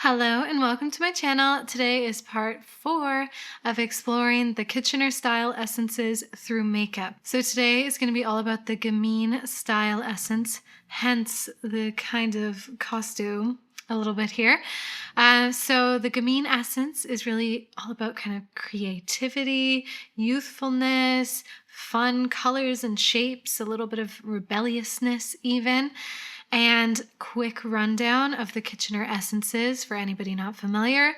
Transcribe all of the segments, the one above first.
Hello and welcome to my channel. Today is part 4 of exploring the Kitchener style essences through makeup. So today is going to be all about the Gamine style essence, hence the kind of costume a little bit here. So the Gamine essence is really all about kind of creativity, youthfulness, fun colors and shapes, a little bit of rebelliousness even. And quick rundown of the Kitchener essences for anybody not familiar.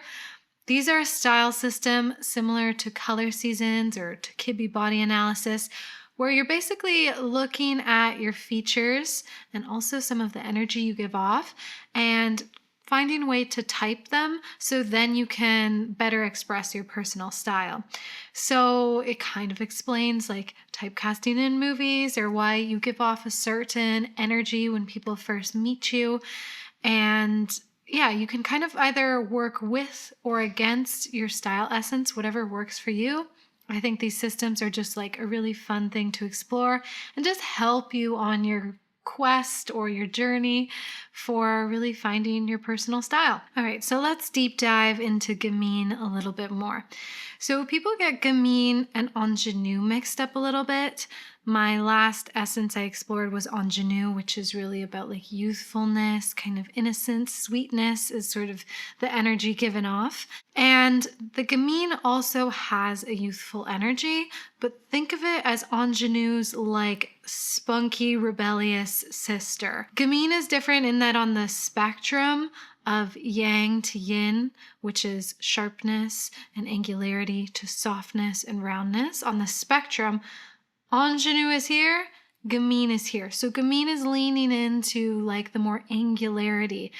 These are a style system similar to color seasons or to Kibbe body analysis, where you're basically looking at your features and also some of the energy you give off and finding a way to type them so then you can better express your personal style. So it kind of explains like typecasting in movies or why you give off a certain energy when people first meet you. And yeah, you can kind of either work with or against your style essence, whatever works for you. I think these systems are just like a really fun thing to explore and just help you on your quest or your journey for really finding your personal style. All right, so let's deep dive into Gamine a little bit more. So people get Gamine and Ingenue mixed up a little bit. My last essence I explored was Ingenue, which is really about like youthfulness, kind of innocence, sweetness is sort of the energy given off. And the Gamine also has a youthful energy, but think of it as Ingenue's like spunky, rebellious sister. Gamine is different in that on the spectrum of yang to yin, which is sharpness and angularity, to softness and roundness. On the spectrum, Ingenue is here, Gamine is here. So Gamine is leaning into like the more angularity.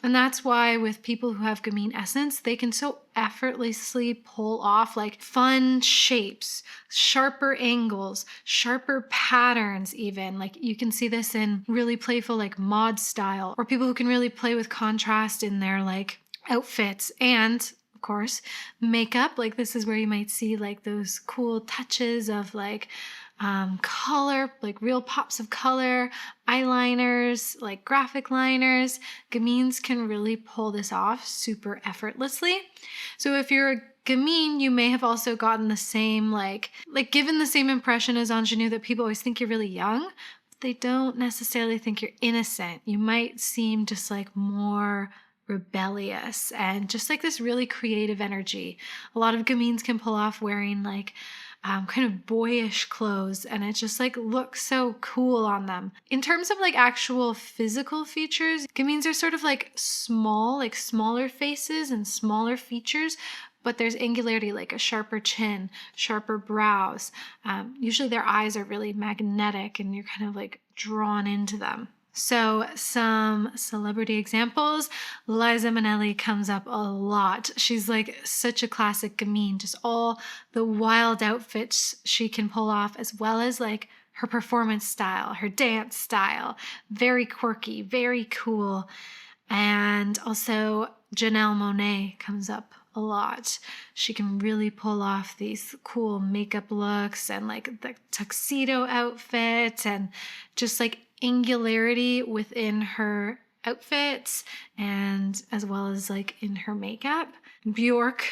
And that's why with people who have Gamine essence, they can so effortlessly pull off like fun shapes, sharper angles, sharper patterns even. Like you can see this in really playful like mod style, or people who can really play with contrast in their like outfits. And of course, makeup, like this is where you might see like those cool touches of like color, like real pops of color, eyeliners, like graphic liners. Gamines can really pull this off super effortlessly. So if you're a Gamine, you may have also gotten the same, like given the same impression as Ingenue that people always think you're really young. They don't necessarily think you're innocent. You might seem just like more rebellious and just like this really creative energy. A lot of Gamines can pull off wearing like kind of boyish clothes, and it just like looks so cool on them. In terms of like actual physical features, Gamines are sort of like small, like smaller faces and smaller features, but there's angularity, like a sharper chin, sharper brows. Usually their eyes are really magnetic and you're kind of like drawn into them. So some celebrity examples. Liza Minnelli comes up a lot. She's like such a classic Gamine, just all the wild outfits she can pull off, as well as like her performance style, her dance style. Very quirky, very cool. And also Janelle Monáe comes up a lot. She can really pull off these cool makeup looks and like the tuxedo outfit and just like angularity within her outfits and as well as like in her makeup. Bjork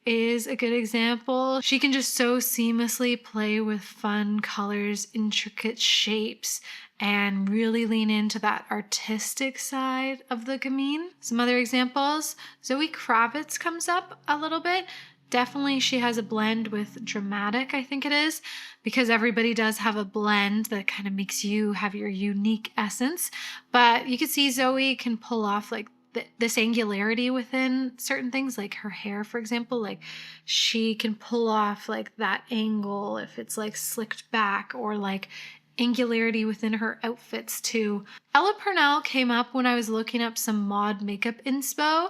is a good example. She can just so seamlessly play with fun colors, intricate shapes, and really lean into that artistic side of the Gamine. Some other examples, Zoe Kravitz comes up a little bit. Definitely she has a blend with dramatic, I think it is, because everybody does have a blend that kind of makes you have your unique essence. But you can see Zoe can pull off like this angularity within certain things, like her hair, for example. Like she can pull off like that angle if it's like slicked back, or like angularity within her outfits too. Ella Purnell came up when I was looking up some mod makeup inspo,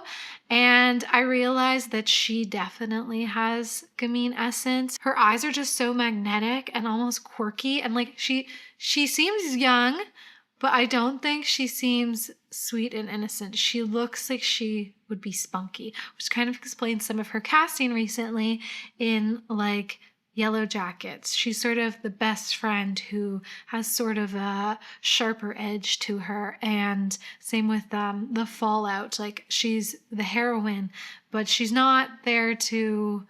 and I realized that she definitely has Gamine essence. Her eyes are just so magnetic and almost quirky, and like she seems young, but I don't think she seems sweet and innocent. She looks like she would be spunky, which kind of explains some of her casting recently in like yellow jackets. She's sort of the best friend who has sort of a sharper edge to her. And same with the Fallout. Like, she's the heroine, but she's not there to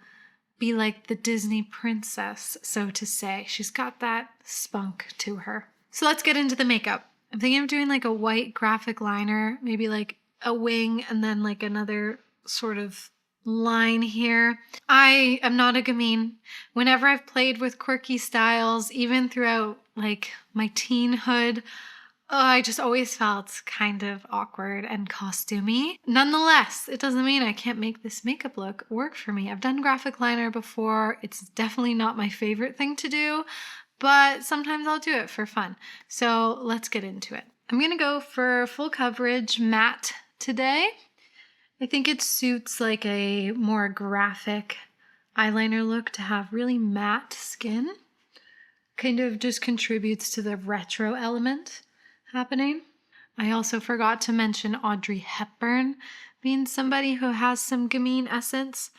be like the Disney princess, so to say. She's got that spunk to her. So let's get into the makeup. I'm thinking of doing like a white graphic liner, maybe like a wing and then like another sort of line here. I am not a gamine. Whenever I've played with quirky styles, even throughout like my teenhood, I just always felt kind of awkward and costumey. Nonetheless, it doesn't mean I can't make this makeup look work for me. I've done graphic liner before. It's definitely not my favorite thing to do, but sometimes I'll do it for fun. So let's get into it. I'm gonna go for full coverage matte today. I think it suits like a more graphic eyeliner look to have really matte skin. Kind of just contributes to the retro element happening. I also forgot to mention Audrey Hepburn being somebody who has some gamine essence.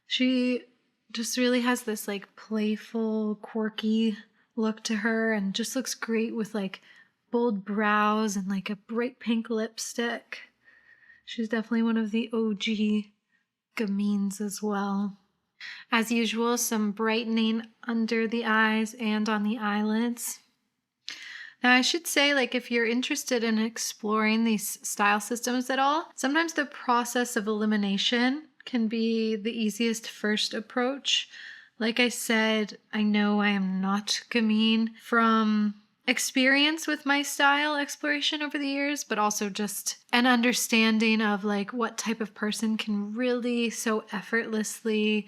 She just really has this like playful, quirky look to her and just looks great with like bold brows and like a bright pink lipstick. She's definitely one of the OG gamines as well. As usual, some brightening under the eyes and on the eyelids. Now, I should say, like, if you're interested in exploring these style systems at all, sometimes the process of elimination can be the easiest first approach. Like I said, I know I am not gamine from experience with my style exploration over the years, but also just an understanding of like what type of person can really so effortlessly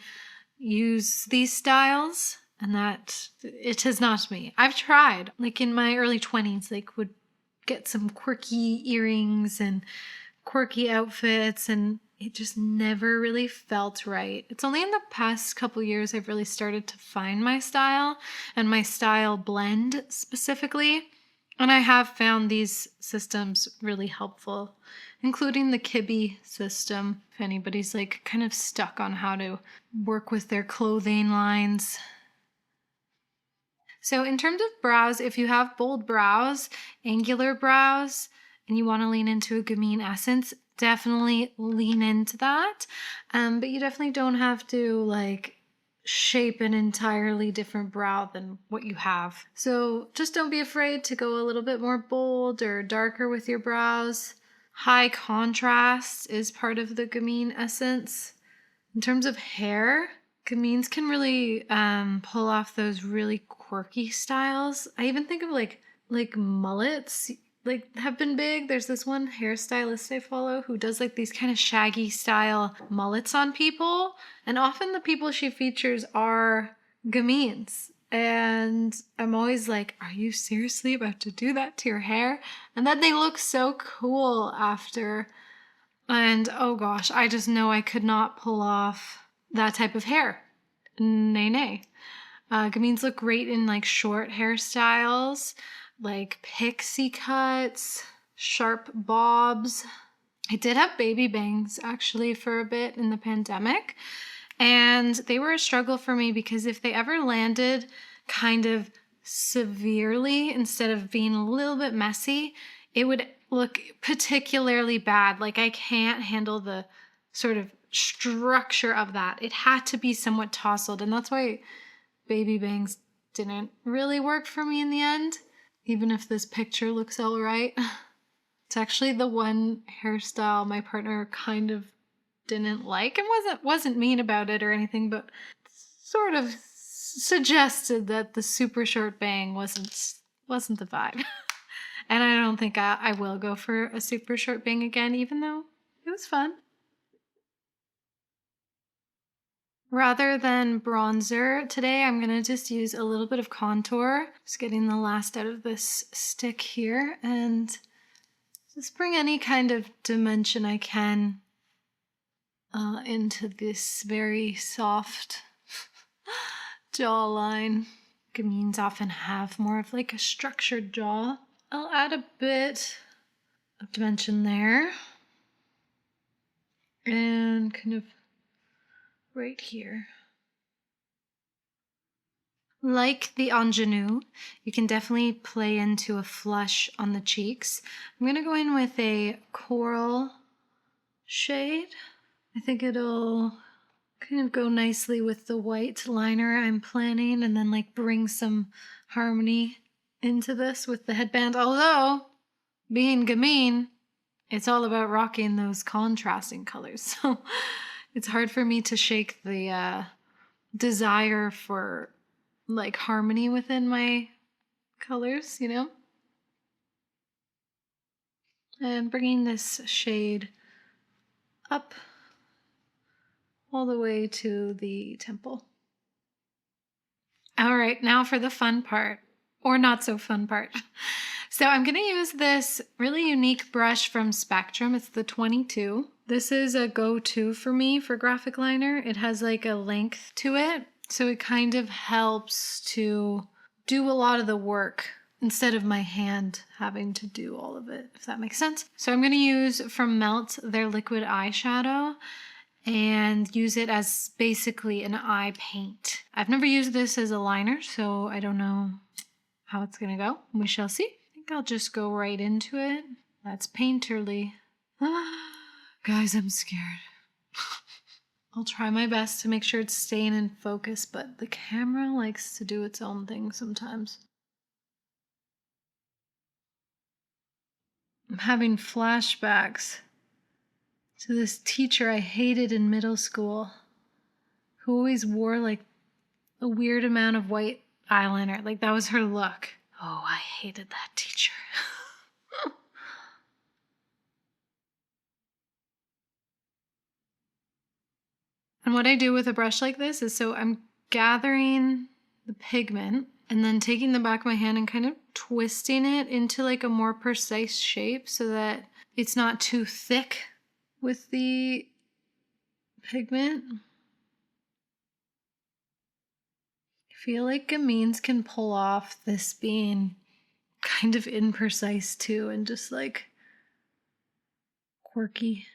use these styles, and that it is not me. I've tried, like in my early 20s, like would get some quirky earrings and quirky outfits, and it just never really felt right. It's only in the past couple years I've really started to find my style and my style blend specifically. And I have found these systems really helpful, including the Kibbe system, if anybody's like kind of stuck on how to work with their clothing lines. So in terms of brows, if you have bold brows, angular brows, and you want to lean into a gamine essence, definitely lean into that. But you definitely don't have to like shape an entirely different brow than what you have. So just don't be afraid to go a little bit more bold or darker with your brows. High contrast is part of the gamine essence. In terms of hair, gamines can really pull off those really quirky styles. I even think of like mullets like have been big. There's this one hairstylist I follow who does like these kind of shaggy style mullets on people, and often the people she features are gamines. And I'm always like, are you seriously about to do that to your hair? And then they look so cool after. And oh gosh, I just know I could not pull off that type of hair. Nay, nay. Gamines look great in like short hairstyles, like pixie cuts, sharp bobs. I did have baby bangs actually for a bit in the pandemic, and they were a struggle for me because if they ever landed kind of severely instead of being a little bit messy, it would look particularly bad. Like I can't handle the sort of structure of that. It had to be somewhat tousled, and that's why baby bangs didn't really work for me in the end, even if this picture looks all right. It's actually the one hairstyle my partner kind of didn't like, and wasn't mean about it or anything, but sort of suggested that the super short bang wasn't the vibe. And I don't think I will go for a super short bang again, even though it was fun. Rather than bronzer, today I'm going to just use a little bit of contour. Just getting the last out of this stick here, and just bring any kind of dimension I can into this very soft jawline. Gamines often have more of like a structured jaw. I'll add a bit of dimension there. And kind of right here. Like the Ingenue, you can definitely play into a flush on the cheeks. I'm going to go in with a coral shade. I think it'll kind of go nicely with the white liner I'm planning, and then like bring some harmony into this with the headband. Although, being Gamine, it's all about rocking those contrasting colors. So it's hard for me to shake the desire for like harmony within my colors, you know? And bringing this shade up all the way to the temple. All right, now for the fun part, or not so fun part. So I'm going to use this really unique brush from Spectrum. It's the 22. This is a go-to for me for graphic liner. It has like a length to it, so it kind of helps to do a lot of the work instead of my hand having to do all of it, if that makes sense. So I'm going to use from Melt their liquid eyeshadow and use it as basically an eye paint. I've never used this as a liner, so I don't know how it's going to go. We shall see. I think I'll just go right into it. That's painterly. Guys, I'm scared. I'll try my best to make sure it's staying in focus, but the camera likes to do its own thing sometimes. I'm having flashbacks to this teacher I hated in middle school who always wore like a weird amount of white eyeliner. Like that was her look. Oh, I hated that teacher. And what I do with a brush like this is, so I'm gathering the pigment and then taking the back of my hand and kind of twisting it into like a more precise shape so that it's not too thick with the pigment. I feel like Gamines can pull off this being kind of imprecise too, and just like quirky.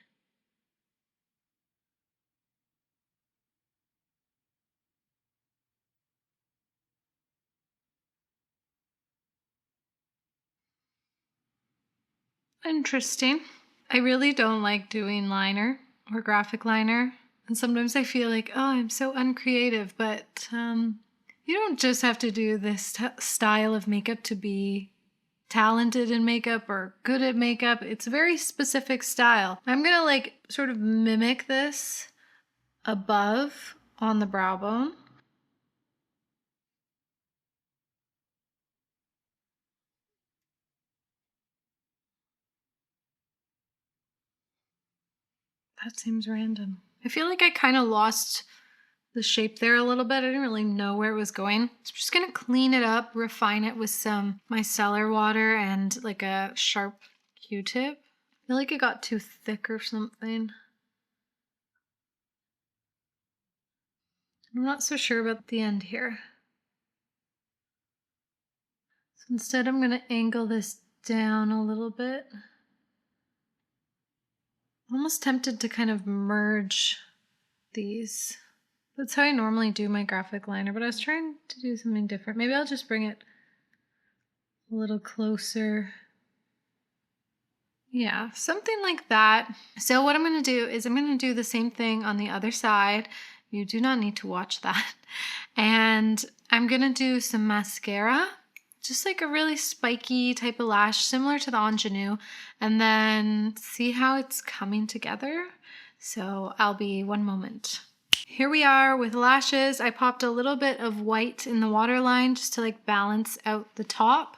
Interesting. I really don't like doing liner or graphic liner. And sometimes I feel like, oh, I'm so uncreative. But you don't just have to do this style of makeup to be talented in makeup or good at makeup. It's a very specific style. I'm going to like sort of mimic this above on the brow bone. That seems random. I feel like I kind of lost the shape there a little bit. I didn't really know where it was going. So I'm just gonna clean it up, refine it with some micellar water and like a sharp Q-tip. I feel like it got too thick or something. I'm not so sure about the end here. So instead I'm gonna angle this down a little bit. I'm almost tempted to kind of merge these. That's how I normally do my graphic liner, but I was trying to do something different. Maybe I'll just bring it a little closer. Yeah, something like that. So what I'm going to do is I'm going to do the same thing on the other side. You do not need to watch that. And I'm going to do some mascara, just like a really spiky type of lash, similar to the Ingenue, and then see how it's coming together. So I'll be one moment. Here we are with lashes. I popped a little bit of white in the waterline just to like balance out the top.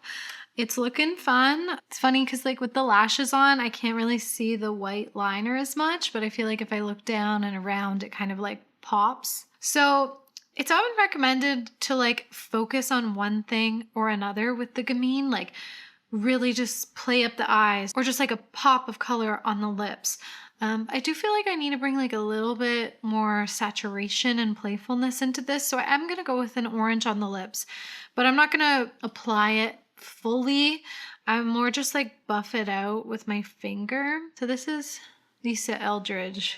It's looking fun. It's funny because like with the lashes on, I can't really see the white liner as much, but I feel like if I look down and around, it kind of like pops. So it's often recommended to like focus on one thing or another with the Gamine, like really just play up the eyes or just like a pop of color on the lips. I do feel like I need to bring like a little bit more saturation and playfulness into this. So I am going to go with an orange on the lips, but I'm not going to apply it fully. I'm more just like buff it out with my finger. So this is Lisa Eldridge.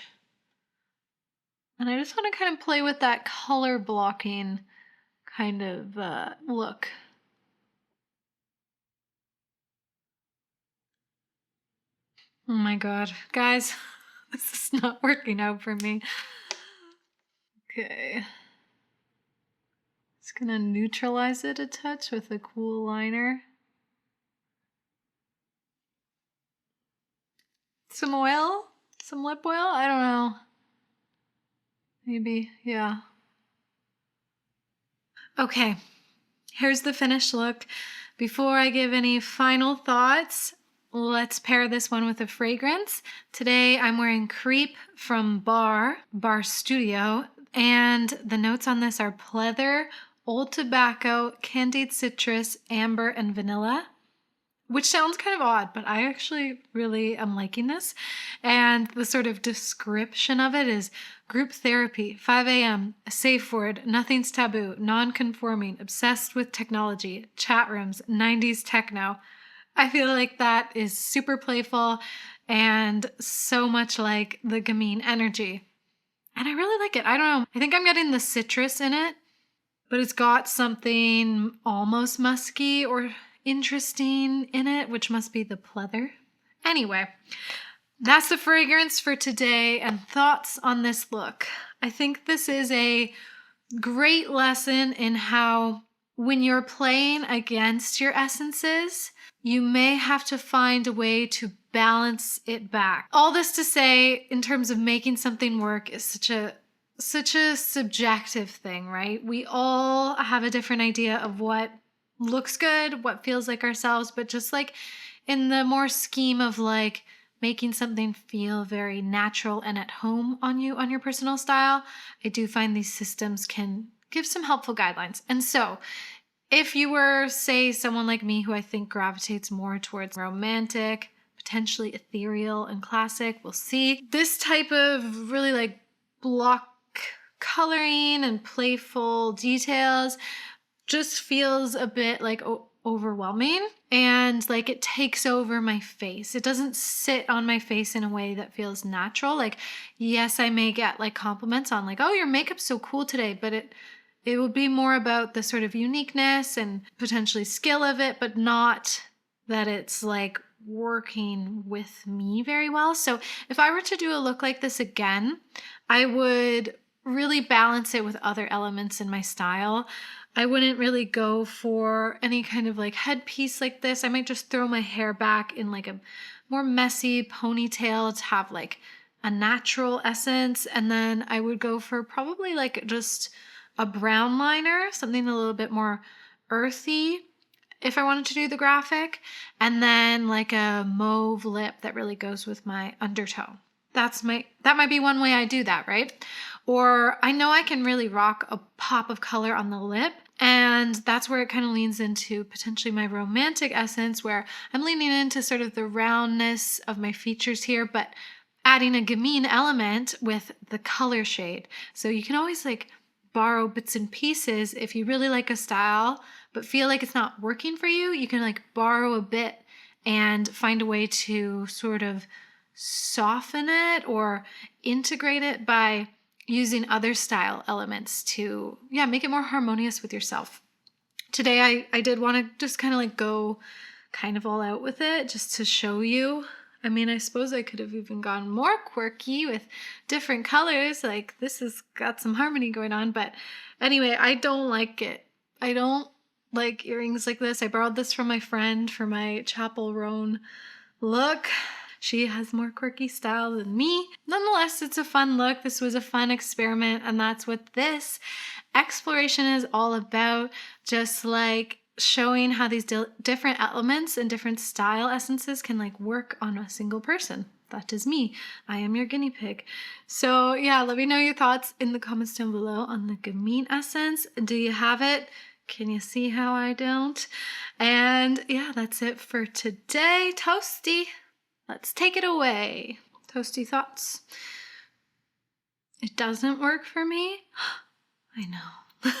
And I just want to kind of play with that color blocking kind of look. Oh my god, guys, this is not working out for me. Okay. Just gonna neutralize it a touch with a cool liner. Some oil? Some lip oil? I don't know. Maybe, yeah. Okay, here's the finished look. Before I give any final thoughts, let's pair this one with a fragrance. Today I'm wearing Creep from Bar Studio, and the notes on this are pleather, old tobacco, candied citrus, amber, and vanilla. Which sounds kind of odd, but I actually really am liking this. And the sort of description of it is group therapy, 5 a.m., a safe word, nothing's taboo, non-conforming, obsessed with technology, chat rooms, 90s techno. I feel like that is super playful and so much like the Gamine energy. And I really like it. I don't know. I think I'm getting the citrus in it, but it's got something almost musky or interesting in it, which must be the pleather. Anyway, that's the fragrance for today and thoughts on this look. I think this is a great lesson in how when you're playing against your essences, you may have to find a way to balance it back. All this to say, in terms of making something work is such a subjective thing, right? We all have a different idea of what looks good, what feels like ourselves, but just like in the more scheme of like making something feel very natural and at home on you, on your personal style, I do find these systems can give some helpful guidelines. And so if you were, say, someone like me who I think gravitates more towards romantic, potentially ethereal and classic, we'll see. This type of really like block coloring and playful details just feels a bit like overwhelming, and like it takes over my face. It doesn't sit on my face in a way that feels natural. Like, yes, I may get like compliments on like, oh, your makeup's so cool today, but it would be more about the sort of uniqueness and potentially skill of it, but not that it's like working with me very well. So if I were to do a look like this again, I would really balance it with other elements in my style. I wouldn't really go for any kind of like headpiece like this. I might just throw my hair back in like a more messy ponytail to have like a natural essence. And then I would go for probably like just a brown liner, something a little bit more earthy if I wanted to do the graphic. And then like a mauve lip that really goes with my undertone. That might be one way I do that, right? Or I know I can really rock a pop of color on the lip, and that's where it kind of leans into potentially my romantic essence, where I'm leaning into sort of the roundness of my features here, but adding a Gamine element with the color shade. So you can always like borrow bits and pieces if you really like a style, but feel like it's not working for you. You can like borrow a bit and find a way to sort of soften it or integrate it by using other style elements to, make it more harmonious with yourself. Today, I did want to just kind of like go kind of all out with it just to show you. I mean, I suppose I could have even gone more quirky with different colors. Like this has got some harmony going on, but anyway, I don't like it. I don't like earrings like this. I borrowed this from my friend for my Chapel Roan look. She has more quirky style than me. Nonetheless, it's a fun look. This was a fun experiment, and that's what this exploration is all about. Just like showing how these different elements and different style essences can like work on a single person. That is me. I am your guinea pig. So yeah, let me know your thoughts in the comments down below on the Gamine essence. Do you have it? Can you see how I don't? And yeah, that's it for today. Toasty. Let's take it away. Toasty thoughts. It doesn't work for me? I know.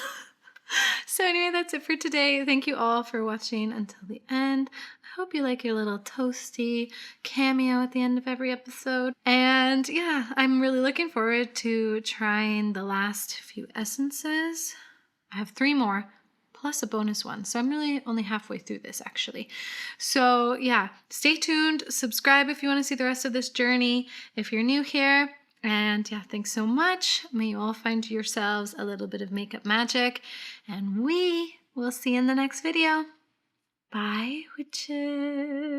So anyway, that's it for today. Thank you all for watching until the end. I hope you like your little toasty cameo at the end of every episode. And yeah, I'm really looking forward to trying the last few essences. I have 3 more plus a bonus one. So I'm really only halfway through this actually. So yeah, stay tuned. Subscribe if you want to see the rest of this journey if you're new here. And yeah, thanks so much. May you all find yourselves a little bit of makeup magic. And we will see you in the next video. Bye, witches.